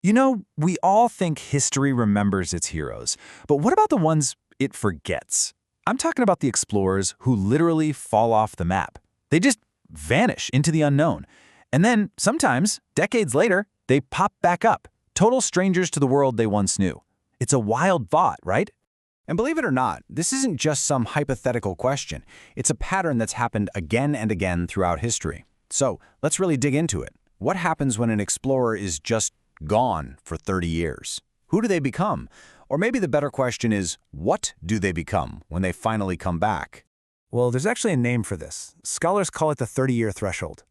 You know, we all think history remembers its heroes, but what about the ones it forgets? I'm talking about the explorers who literally fall off the map. They just vanish into the unknown. And then, sometimes, decades later, they pop back up, total strangers to the world they once knew. It's a wild thought, right? And believe it or not, this isn't just some hypothetical question. It's a pattern that's happened again and again throughout history. So let's really dig into it. What happens when an explorer is just gone for 30 years? Who do they become? Or maybe the better question is, what do they become when they finally come back? Well, there's actually a name for this. Scholars call it the 30-year threshold.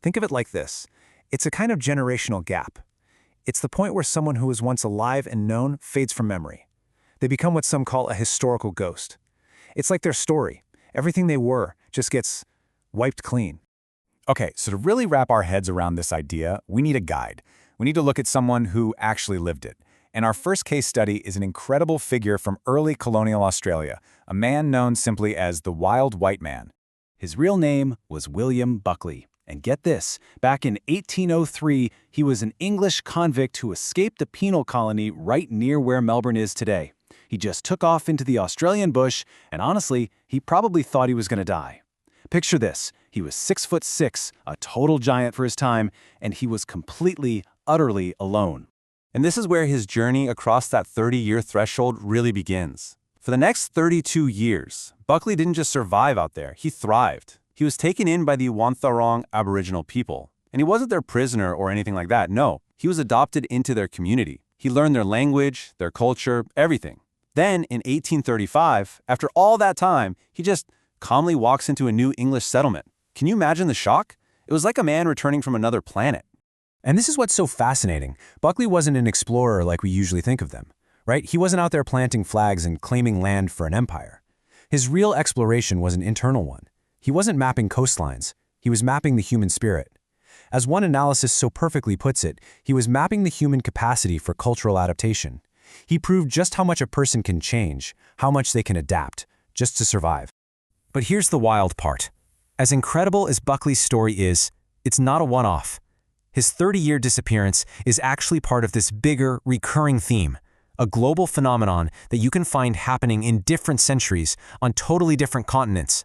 Think of it like this. It's a kind of generational gap. It's the point where someone who was once alive and known fades from memory. They become what some call a historical ghost. It's like their story. Everything they were just gets wiped clean. Okay, so to really wrap our heads around this idea, we need a guide. We need to look at someone who actually lived it. And our first case study is an incredible figure from early colonial Australia, a man known simply as the Wild White Man. His real name was William Buckley. And get this, back in 1803, he was an English convict who escaped a penal colony right near where Melbourne is today. He just took off into the Australian bush, and honestly, he probably thought he was going to die. Picture this, he was 6'6", a total giant for his time, and he was completely, utterly alone. And this is where his journey across that 30-year threshold really begins. For the next 32 years, Buckley didn't just survive out there, he thrived. He was taken in by the Wantharong Aboriginal people. And he wasn't their prisoner or anything like that, no. He was adopted into their community. He learned their language, their culture, everything. Then, in 1835, after all that time, he just calmly walks into a new English settlement. Can you imagine the shock? It was like a man returning from another planet. And this is what's so fascinating. Buckley wasn't an explorer like we usually think of them, right? He wasn't out there planting flags and claiming land for an empire. His real exploration was an internal one. He wasn't mapping coastlines. He was mapping the human spirit. As one analysis so perfectly puts it, he was mapping the human capacity for cultural adaptation. He proved just how much a person can change, how much they can adapt, just to survive. But here's the wild part. As incredible as Buckley's story is, it's not a one-off. His 30-year disappearance is actually part of this bigger, recurring theme, a global phenomenon that you can find happening in different centuries on totally different continents.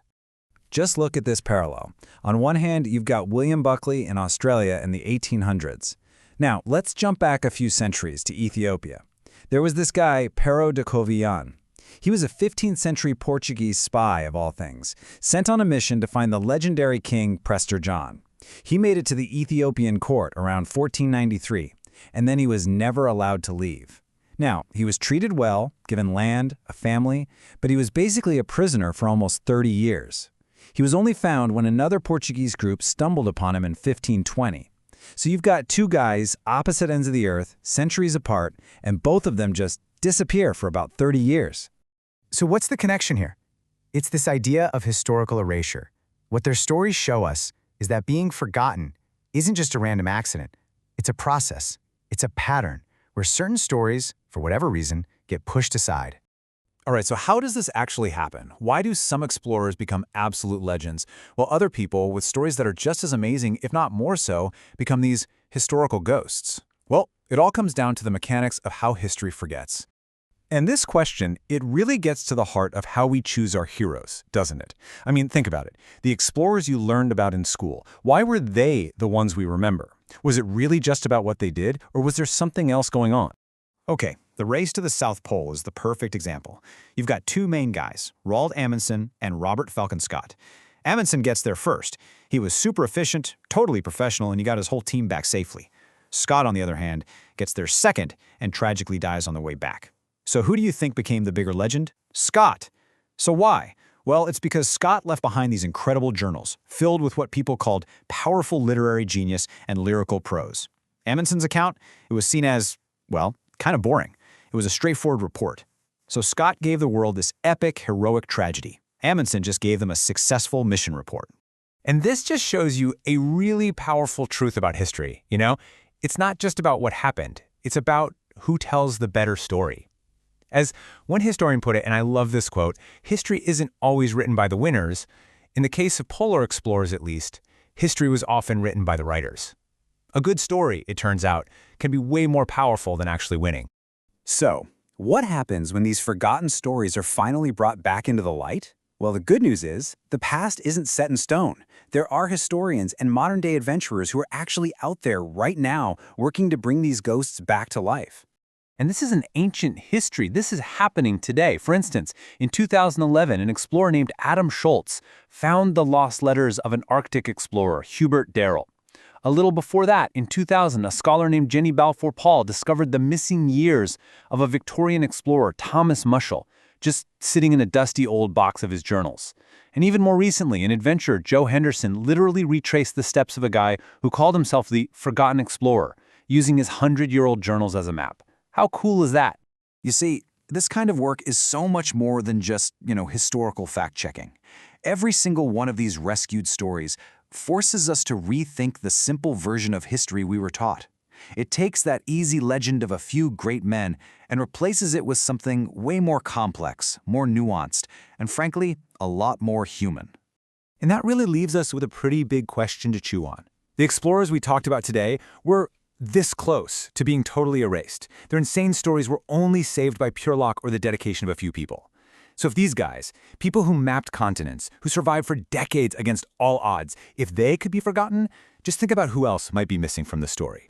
Just look at this parallel. On one hand, you've got William Buckley in Australia in the 1800s. Now, let's jump back a few centuries to Ethiopia. There was this guy, Pero de Covilhã. He was a 15th century Portuguese spy, of all things, sent on a mission to find the legendary king Prester John. He made it to the Ethiopian court around 1493, and then he was never allowed to leave. Now, he was treated well, given land, a family, but he was basically a prisoner for almost 30 years. He was only found when another Portuguese group stumbled upon him in 1520. So you've got two guys, opposite ends of the earth, centuries apart, and both of them just disappear for about 30 years. So what's the connection here? It's this idea of historical erasure. What their stories show us is that being forgotten isn't just a random accident. It's a process. It's a pattern where certain stories, for whatever reason, get pushed aside. All right, so how does this actually happen? Why do some explorers become absolute legends, while other people with stories that are just as amazing, if not more so, become these historical ghosts? Well, it all comes down to the mechanics of how history forgets. And this question, it really gets to the heart of how we choose our heroes, doesn't it? I mean, think about it. The explorers you learned about in school, why were they the ones we remember? Was it really just about what they did, or was there something else going on? Okay, the race to the South Pole is the perfect example. You've got two main guys, Roald Amundsen and Robert Falcon Scott. Amundsen gets there first. He was super efficient, totally professional, and he got his whole team back safely. Scott, on the other hand, gets there second and tragically dies on the way back. So who do you think became the bigger legend? Scott. So why? Well, it's because Scott left behind these incredible journals, filled with what people called powerful literary genius and lyrical prose. Amundsen's account, it was seen as, well, kind of boring. It was a straightforward report. So Scott gave the world this epic, heroic tragedy. Amundsen just gave them a successful mission report. And this just shows you a really powerful truth about history, you know? It's not just about what happened. It's about who tells the better story. As one historian put it, and I love this quote, history isn't always written by the winners. In the case of polar explorers, at least, history was often written by the writers. A good story, it turns out, can be way more powerful than actually winning. So, what happens when these forgotten stories are finally brought back into the light? Well, the good news is, the past isn't set in stone. There are historians and modern-day adventurers who are actually out there right now working to bring these ghosts back to life. And this is an ancient history. This is happening today. For instance, in 2011, an explorer named Adam Schultz found the lost letters of an Arctic explorer, Hubert Darrell. A little before that, in 2000, a scholar named Jenny Balfour Paul discovered the missing years of a Victorian explorer, Thomas Mushell, just sitting in a dusty old box of his journals. And even more recently, an adventurer, Joe Henderson, literally retraced the steps of a guy who called himself the Forgotten Explorer, using his 100-year-old journals as a map. How cool is that? You see, this kind of work is so much more than just, historical fact-checking. Every single one of these rescued stories forces us to rethink the simple version of history we were taught. It takes that easy legend of a few great men and replaces it with something way more complex, more nuanced, and frankly, a lot more human. And that really leaves us with a pretty big question to chew on. The explorers we talked about today were this close to being totally erased. Their insane stories were only saved by pure luck or the dedication of a few people. So if these guys, people who mapped continents, who survived for decades against all odds, if they could be forgotten, just think about who else might be missing from the story.